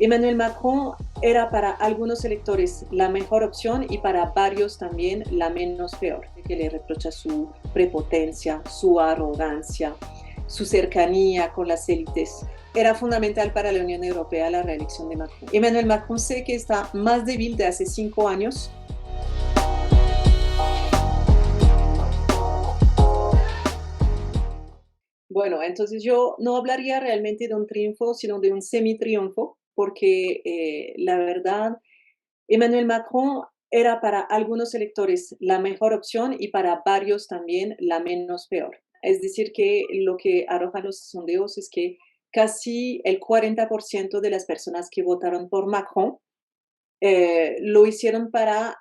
Emmanuel Macron era para algunos electores la mejor opción y para varios también la menos peor, que le reprocha su prepotencia, su arrogancia, su cercanía con las élites. Era fundamental para la Unión Europea la reelección de Macron. Emmanuel Macron sé que está más débil de hace 5 años. Bueno, entonces yo no hablaría realmente de un triunfo, sino de un semi-triunfo, porque la verdad, Emmanuel Macron era para algunos electores la mejor opción y para varios también la menos peor. Es decir, que lo que arrojan los sondeos es que casi el 40% de las personas que votaron por Macron lo hicieron para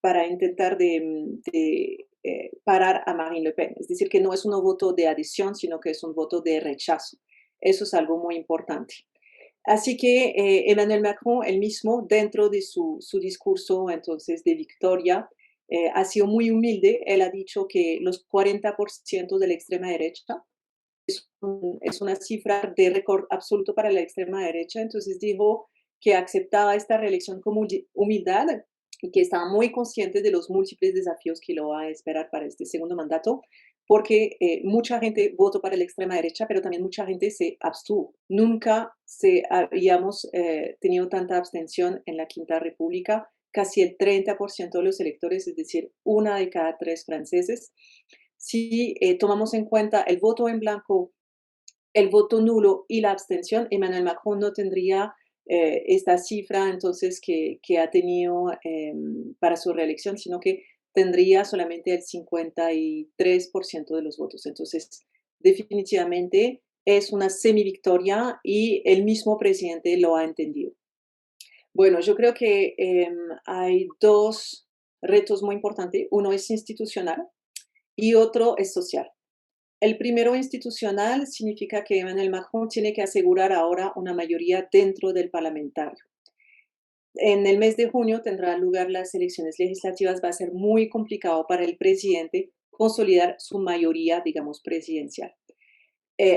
para intentar parar a Marine Le Pen. Es decir, que no es un voto de adición, sino que es un voto de rechazo. Eso es algo muy importante. Así que Emmanuel Macron, él mismo, dentro de su discurso entonces de victoria, ha sido muy humilde. Él ha dicho que los 40% de la extrema derecha es una cifra de récord absoluto para la extrema derecha. Entonces dijo que aceptaba esta reelección con humildad y que estaba muy consciente de los múltiples desafíos que lo va a esperar para este segundo mandato, porque mucha gente votó para la extrema derecha, pero también mucha gente se abstuvo. Nunca habíamos tenido tanta abstención en la Quinta República, casi el 30% de los electores, es decir, una de cada 3 franceses. Si tomamos en cuenta el voto en blanco, el voto nulo y la abstención, Emmanuel Macron no tendría esta cifra entonces que ha tenido para su reelección, sino que tendría solamente el 53% de los votos. Entonces, definitivamente es una semivictoria y el mismo presidente lo ha entendido. Bueno, yo creo que hay 2 retos muy importantes. Uno es institucional y otro es social. El primero institucional significa que Emmanuel Macron tiene que asegurar ahora una mayoría dentro del parlamentario. En el mes de junio tendrán lugar las elecciones legislativas. Va a ser muy complicado para el presidente consolidar su mayoría, digamos, presidencial.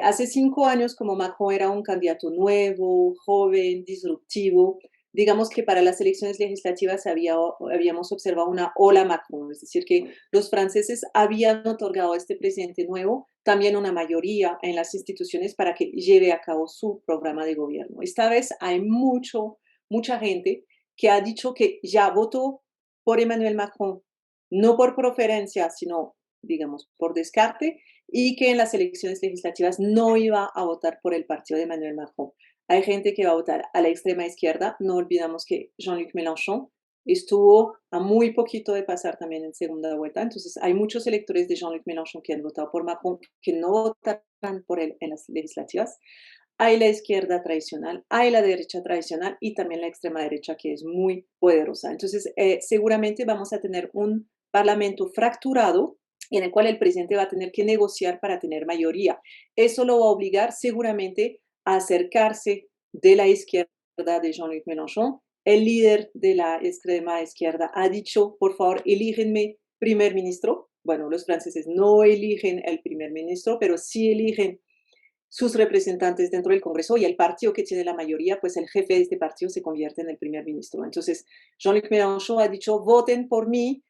Hace 5 años, como Macron era un candidato nuevo, joven, disruptivo, digamos que para las elecciones legislativas habíamos observado una ola Macron, es decir, que los franceses habían otorgado a este presidente nuevo también una mayoría en las instituciones para que lleve a cabo su programa de gobierno. Esta vez hay mucha gente que ha dicho que ya votó por Emmanuel Macron, no por preferencia, sino, digamos, por descarte, y que en las elecciones legislativas no iba a votar por el partido de Emmanuel Macron. Hay gente que va a votar a la extrema izquierda. No olvidamos que Jean-Luc Mélenchon estuvo a muy poquito de pasar también en segunda vuelta. Entonces, hay muchos electores de Jean-Luc Mélenchon que han votado por Macron, que no votarán por él en las legislativas. Hay la izquierda tradicional, hay la derecha tradicional y también la extrema derecha, que es muy poderosa. Entonces, seguramente vamos a tener un parlamento fracturado en el cual el presidente va a tener que negociar para tener mayoría. Eso lo va a obligar seguramente a acercarse de la izquierda de Jean-Luc Mélenchon. El líder de la extrema izquierda ha dicho, por favor, elígenme primer ministro. Bueno, los franceses no eligen el primer ministro, pero sí eligen sus representantes dentro del Congreso, y el partido que tiene la mayoría, pues el jefe de este partido se convierte en el primer ministro. Entonces, Jean-Luc Mélenchon ha dicho, voten por mi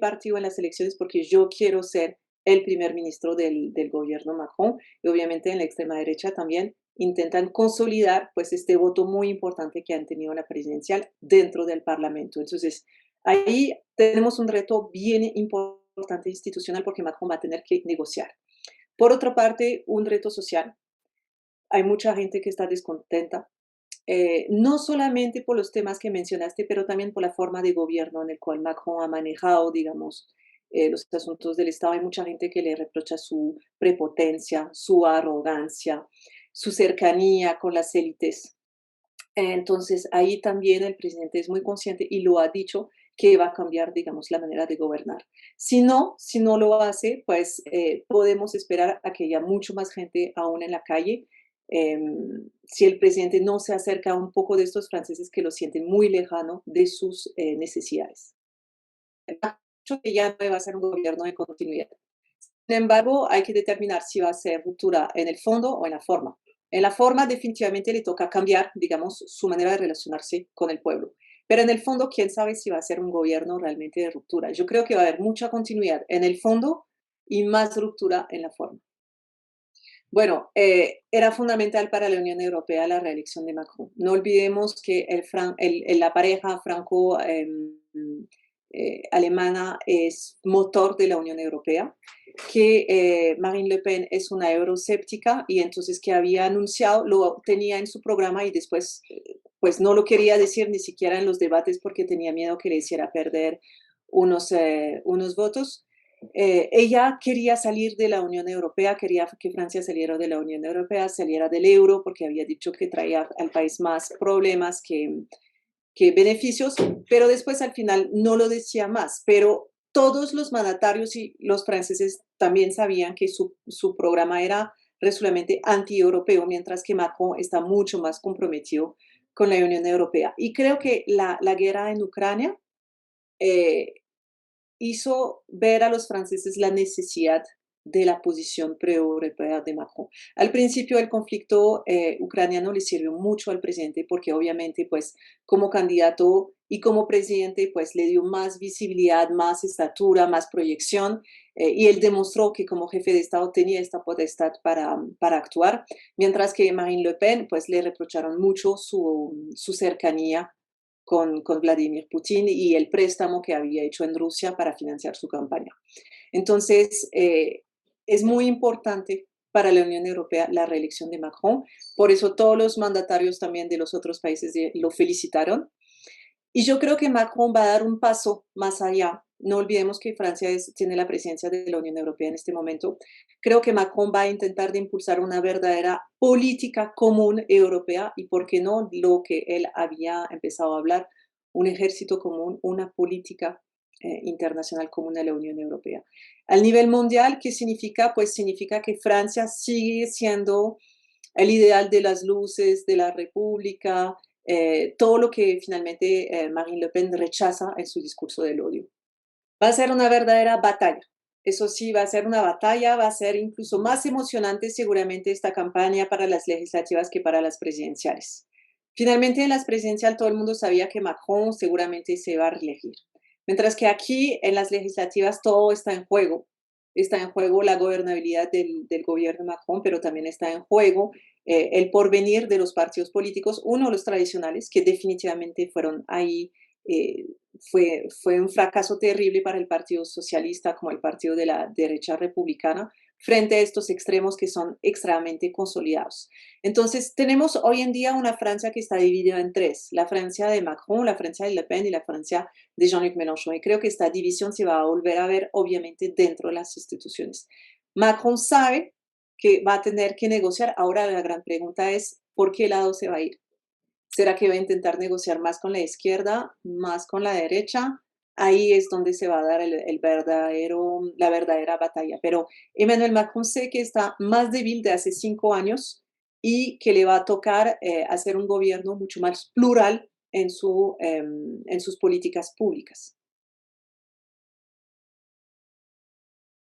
partido en las elecciones porque yo quiero ser el primer ministro del gobierno Macron. Y obviamente en la extrema derecha también intentan consolidar pues este voto muy importante que han tenido en la presidencial dentro del Parlamento. Entonces, ahí tenemos un reto bien importante institucional porque Macron va a tener que negociar. Por otra parte, un reto social. Hay mucha gente que está descontenta, no solamente por los temas que mencionaste, pero también por la forma de gobierno en el cual Macron ha manejado, digamos, los asuntos del Estado. Hay mucha gente que le reprocha su prepotencia, su arrogancia, su cercanía con las élites. Entonces, ahí también el presidente es muy consciente y lo ha dicho que va a cambiar, digamos, la manera de gobernar. Si no lo hace, pues podemos esperar a que haya mucho más gente aún en la calle. Si el presidente no se acerca a un poco de estos franceses que lo sienten muy lejano de sus necesidades. Ha dicho que ya no va a ser un gobierno de continuidad. Sin embargo, hay que determinar si va a ser ruptura en el fondo o en la forma. En la forma definitivamente le toca cambiar, digamos, su manera de relacionarse con el pueblo. Pero en el fondo, quién sabe si va a ser un gobierno realmente de ruptura. Yo creo que va a haber mucha continuidad en el fondo y más ruptura en la forma. Bueno, era fundamental para la Unión Europea la reelección de Macron. No olvidemos que la pareja franco-alemana es motor de la Unión Europea, que Marine Le Pen es una euroscéptica y entonces que había anunciado, lo tenía en su programa y después pues no lo quería decir ni siquiera en los debates porque tenía miedo que le hiciera perder unos votos. Ella quería salir de la Unión Europea, quería que Francia saliera de la Unión Europea, saliera del euro, porque había dicho que traía al país más problemas que beneficios, pero después al final no lo decía más. Pero todos los mandatarios y los franceses también sabían que su programa era resultamente anti-europeo, mientras que Macron está mucho más comprometido con la Unión Europea. Y creo que la guerra en Ucrania eh, hizo ver a los franceses la necesidad de la posición pre-europea de Macron. Al principio el conflicto ucraniano le sirvió mucho al presidente porque obviamente pues como candidato y como presidente pues le dio más visibilidad, más estatura, más proyección y él demostró que como jefe de Estado tenía esta potestad para actuar, mientras que Marine Le Pen pues le reprocharon mucho su cercanía con Vladimir Putin y el préstamo que había hecho en Rusia para financiar su campaña. Entonces, es muy importante para la Unión Europea la reelección de Macron. Por eso todos los mandatarios también de los otros países lo felicitaron. Y yo creo que Macron va a dar un paso más allá. No olvidemos que Francia tiene la presidencia de la Unión Europea en este momento. Creo que Macron va a intentar de impulsar una verdadera política común europea y, ¿por qué no?, lo que él había empezado a hablar, un ejército común, una política internacional común de la Unión Europea. Al nivel mundial, ¿qué significa? Pues significa que Francia sigue siendo el ideal de las luces, de la república, todo lo que finalmente Marine Le Pen rechaza en su discurso del odio. Va a ser una verdadera batalla. Eso sí, va a ser una batalla, va a ser incluso más emocionante seguramente esta campaña para las legislativas que para las presidenciales. Finalmente, en las presidenciales todo el mundo sabía que Macron seguramente se va a reelegir. Mientras que aquí en las legislativas todo está en juego. Está en juego la gobernabilidad del gobierno Macron, pero también está en juego el porvenir de los partidos políticos, uno, los tradicionales, que definitivamente fueron ahí eh, fue un fracaso terrible para el Partido Socialista como el partido de la derecha republicana frente a estos extremos que son extremadamente consolidados. Entonces, tenemos hoy en día una Francia que está dividida en tres, la Francia de Macron, la Francia de Le Pen y la Francia de Jean-Luc Mélenchon. Y creo que esta división se va a volver a ver, obviamente, dentro de las instituciones. Macron sabe que va a tener que negociar. Ahora la gran pregunta es, ¿por qué lado se va a ir? ¿Será que va a intentar negociar más con la izquierda, más con la derecha? Ahí es donde se va a dar la verdadera batalla. Pero Emmanuel Macron sé que está más débil de hace 5 años y que le va a tocar hacer un gobierno mucho más plural en sus políticas públicas.